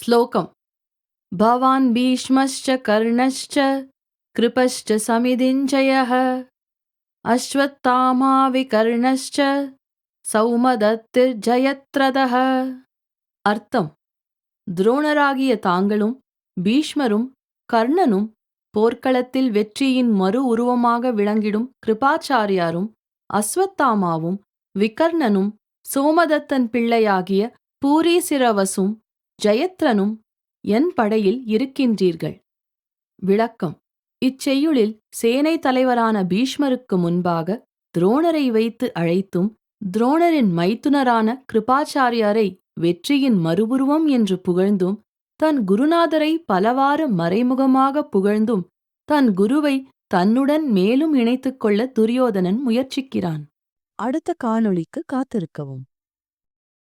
श्लोकम् भवान् भीष्मश्च कर्णश्च कृपश्च समिदिञ्जयः अश्वत्थामा विकर्णश्च சௌமதத்திர்ஜயத்ரதः. அர்த்தம்: துரோணராகிய தாங்களும், பீஷ்மரும், கர்ணனும், போர்க்களத்தில் வெற்றியின் மறு உருவமாக விளங்கிடும் கிருபாச்சாரியாரும், அஸ்வத்தாமாவும், விகர்ணனும், சோமதத்தன் பிள்ளையாகிய பூரீசிரவசும், ஜயத்ரனும் என் படையில் இருக்கின்றீர்கள். விளக்கம்: இச்செய்யுளில் சேனை தலைவரான பீஷ்மருக்கு முன்பாக துரோணரை வைத்து அழைத்தும், துரோணரின் மைத்துனரான கிருபாச்சாரியாரை வெற்றியின் மறுபுருவம் என்று புகழ்ந்தும், தன் குருநாதரை பலவாறு மறைமுகமாக புகழ்ந்தும், தன் குருவை தன்னுடன் மேலும் இணைத்துக் கொள்ள துரியோதனன் முயற்சிக்கிறான். அடுத்த காணொளிக்கு காத்திருக்கவும்.